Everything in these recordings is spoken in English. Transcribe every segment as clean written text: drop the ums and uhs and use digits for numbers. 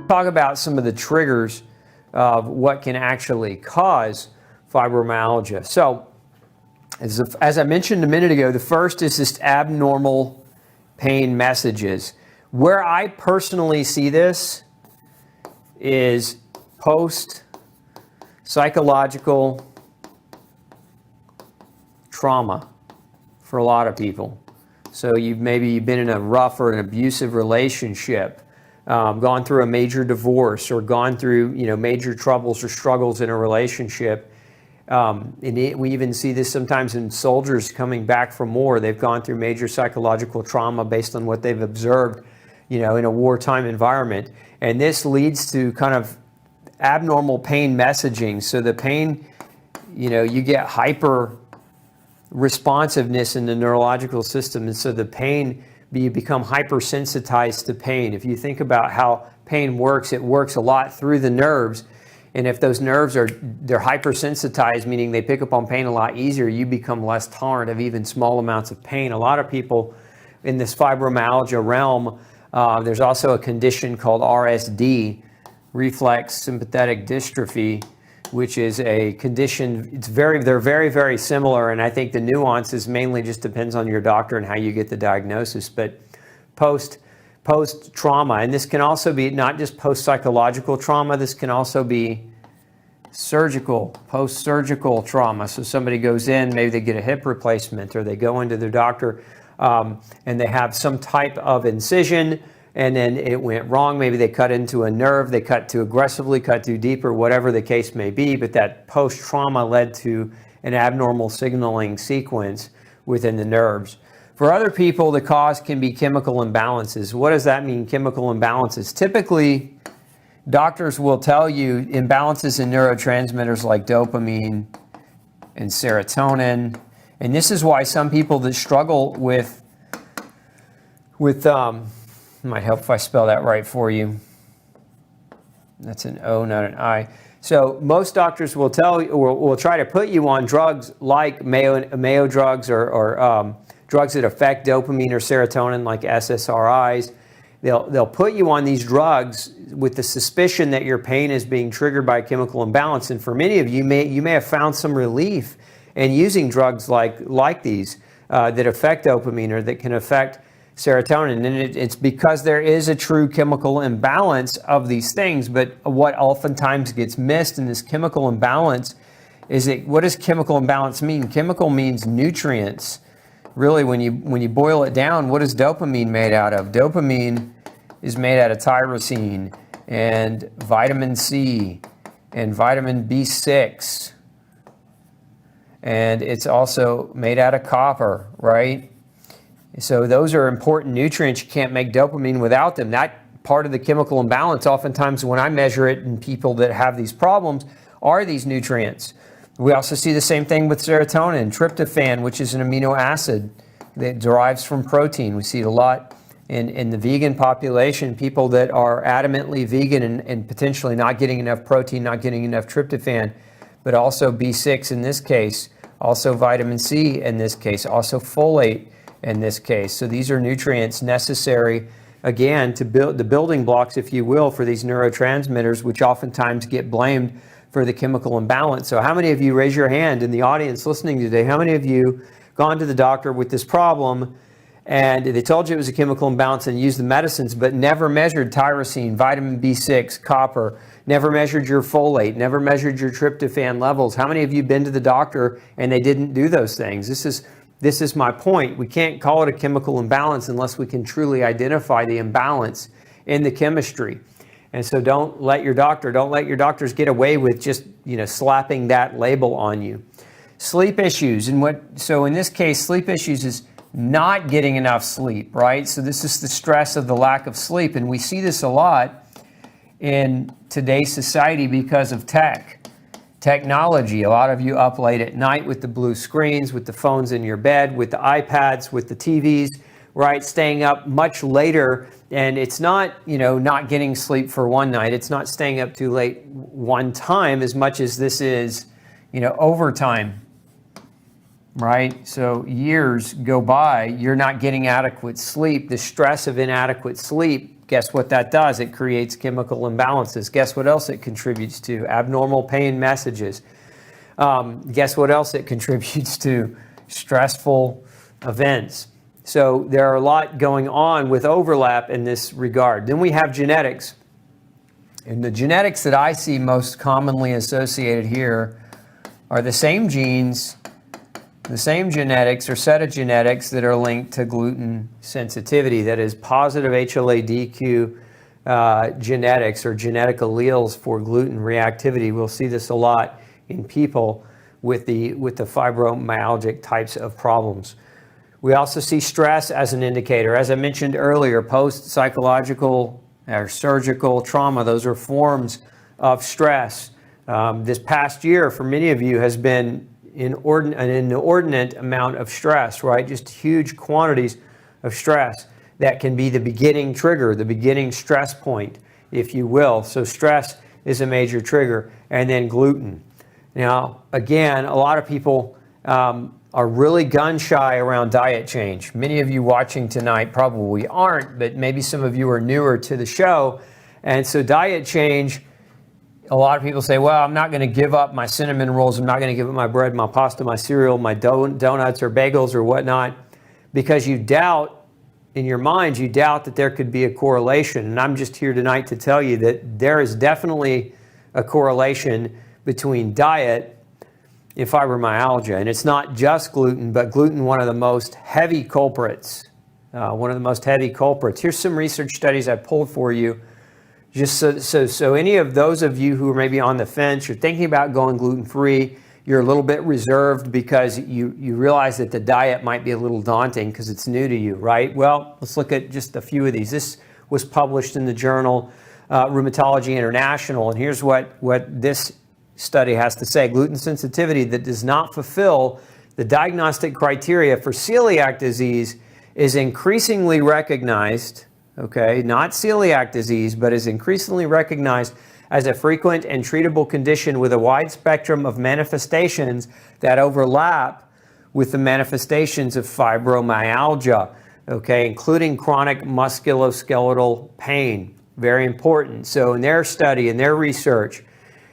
Talk about some of the triggers of what can actually cause fibromyalgia. So, as I mentioned a minute ago, the first is just abnormal pain messages. Where I personally see this is post-psychological trauma for a lot of people. So you've been in a rough or an abusive relationship, gone through a major divorce, or gone through major troubles or struggles in a relationship. We even see this sometimes in soldiers coming back from war. They've gone through major psychological trauma based on what they've observed, in a wartime environment. And this leads to kind of abnormal pain messaging. So the pain, you get hyper responsiveness in the neurological system. And so the pain, you become hypersensitized to pain. If you think about how pain works, it works a lot through the nerves. And if those nerves they're hypersensitized, meaning they pick up on pain a lot easier, you become less tolerant of even small amounts of pain. A lot of people in this fibromyalgia realm, there's also a condition called RSD, reflex sympathetic dystrophy, which is a condition. They're very, very similar, and I think the nuances mainly just depends on your doctor and how you get the diagnosis. But post-trauma, and this can also be not just post-psychological trauma, this can also be post-surgical trauma. So somebody goes in, maybe they get a hip replacement, or they go into their doctor and they have some type of incision, and then it went wrong. Maybe they cut into a nerve, they cut too aggressively, cut too deep, or whatever the case may be, but that post-trauma led to an abnormal signaling sequence within the nerves. For other people, the cause can be chemical imbalances. What does that mean, chemical imbalances? Typically, doctors will tell you imbalances in neurotransmitters like dopamine and serotonin. And this is why some people that struggle with might help if I spell that right for you. That's an O, not an I. So most doctors will tell you, or will try to put you on drugs like Mayo drugs, or drugs that affect dopamine or serotonin, like SSRIs. They'll put you on these drugs with the suspicion that your pain is being triggered by a chemical imbalance. And for many of you, you may have found some relief in using drugs like these that affect dopamine or that can affect serotonin. And it's because there is a true chemical imbalance of these things. But what oftentimes gets missed in this chemical imbalance is what does chemical imbalance mean? Chemical means nutrients. Really, when you boil it down, what is dopamine made out of? Dopamine is made out of tyrosine and vitamin C and vitamin B6. And it's also made out of copper, right? So those are important nutrients. You can't make dopamine without them. That part of the chemical imbalance, oftentimes when I measure it in people that have these problems, are these nutrients. We also see the same thing with serotonin, tryptophan, which is an amino acid that derives from protein. We see it a lot in the vegan population, people that are adamantly vegan and potentially not getting enough protein, not getting enough tryptophan, but also B6 in this case, also vitamin C in this case, also folate in this case. So these are nutrients necessary, again, to build the building blocks, if you will, for these neurotransmitters, which oftentimes get blamed for the chemical imbalance. So how many of you, raise your hand in the audience listening today, how many of you gone to the doctor with this problem and they told you it was a chemical imbalance and used the medicines, but never measured tyrosine, vitamin B6, copper, never measured your folate, never measured your tryptophan levels? How many of you been to the doctor and they didn't do those things? This is my point. We can't call it a chemical imbalance unless we can truly identify the imbalance in the chemistry. And so don't let your doctors get away with just, slapping that label on you. Sleep issues. So in this case, sleep issues is not getting enough sleep, right? So this is the stress of the lack of sleep. And we see this a lot in today's society because of technology. A lot of you up late at night with the blue screens, with the phones in your bed, with the iPads, with the TVs, right? Staying up much later. And it's not, not getting sleep for one night. It's not staying up too late one time as much as this is, overtime, right? So years go by, you're not getting adequate sleep. The stress of inadequate sleep Guess what that does? It creates chemical imbalances. Guess what else it contributes to? Abnormal pain messages. Guess what else it contributes to? Stressful events. So there are a lot going on with overlap in this regard. Then we have genetics. And the genetics that I see most commonly associated here are the same genes, the same genetics or set of genetics that are linked to gluten sensitivity. That is positive HLA-DQ genetics or genetic alleles for gluten reactivity. We'll see this a lot in people with the fibromyalgic types of problems. We also see stress as an indicator. As I mentioned earlier, post-psychological or surgical trauma, those are forms of stress. This past year, for many of you, has been an inordinate amount of stress, right? Just huge quantities of stress that can be the beginning trigger, the beginning stress point, if you will. So stress is a major trigger. And then gluten. Now, again, a lot of people are really gun shy around diet change. Many of you watching tonight probably aren't, but maybe some of you are newer to the show. And so diet change, a lot of people say, well, I'm not going to give up my cinnamon rolls. I'm not going to give up my bread, my pasta, my cereal, my donuts or bagels or whatnot, because you doubt, in your mind, you doubt that there could be a correlation. And I'm just here tonight to tell you that there is definitely a correlation between diet and fibromyalgia. And it's not just gluten, but gluten, one of the most heavy culprits. Here's some research studies I pulled for you. Just so any of those of you who are maybe on the fence, you're thinking about going gluten-free, you're a little bit reserved because you realize that the diet might be a little daunting because it's new to you, right? Well, let's look at just a few of these. This was published in the journal Rheumatology International, and here's what this study has to say. Gluten sensitivity that does not fulfill the diagnostic criteria for celiac disease is increasingly recognized, okay, not celiac disease, but is increasingly recognized as a frequent and treatable condition with a wide spectrum of manifestations that overlap with the manifestations of fibromyalgia, okay, including chronic musculoskeletal pain. Very important. So in their study, in their research,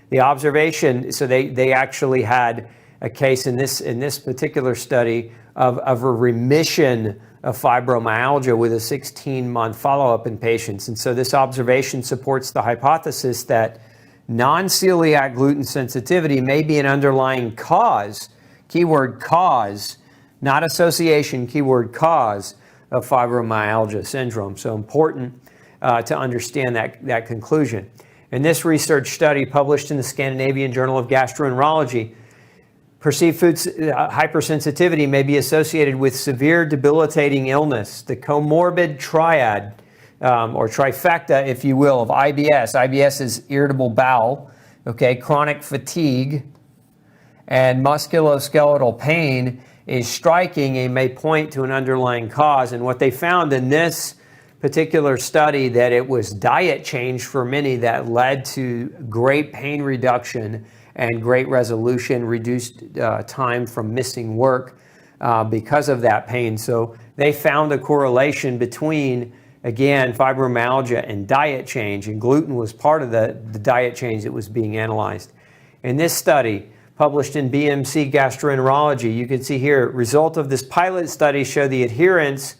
the observation, so they actually had a case in this particular study of a remission of fibromyalgia with a 16-month follow-up in patients. And so this observation supports the hypothesis that non-celiac gluten sensitivity may be an underlying cause, keyword cause, not association, keyword cause of fibromyalgia syndrome. So important to understand that conclusion. In this research study published in the Scandinavian Journal of Gastroenterology, perceived food hypersensitivity may be associated with severe debilitating illness, the comorbid triad, or trifecta, if you will, of IBS. IBS is irritable bowel, okay, chronic fatigue, and musculoskeletal pain is striking and may point to an underlying cause. And what they found in this particular study, that it was diet change for many that led to great pain reduction and great resolution, reduced time from missing work because of that pain. So they found a correlation between, again, fibromyalgia and diet change, and gluten was part of the diet change that was being analyzed. In this study, published in BMC Gastroenterology, you can see here, result of this pilot study show the adherence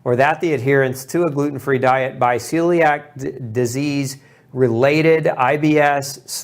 to a gluten-free diet by celiac disease-related IBS/FMS,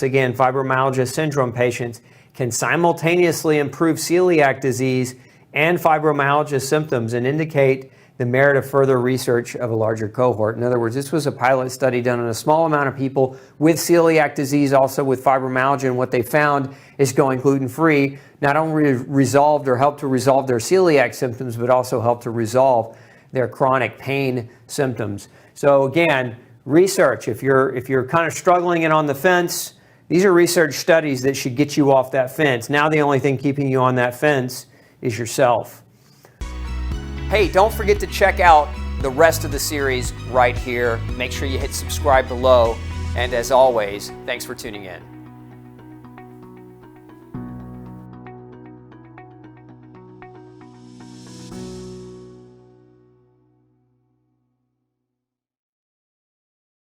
again, fibromyalgia syndrome patients, can simultaneously improve celiac disease and fibromyalgia symptoms and indicate the merit of further research of a larger cohort. In other words, this was a pilot study done on a small amount of people with celiac disease, also with fibromyalgia, and what they found is going gluten-free not only resolved or helped to resolve their celiac symptoms, but also helped to resolve their chronic pain symptoms. So again, research, if you're kind of struggling and on the fence, these are research studies that should get you off that fence. Now the only thing keeping you on that fence is yourself. Hey, don't forget to check out the rest of the series right here. Make sure you hit subscribe below. And as always, thanks for tuning in.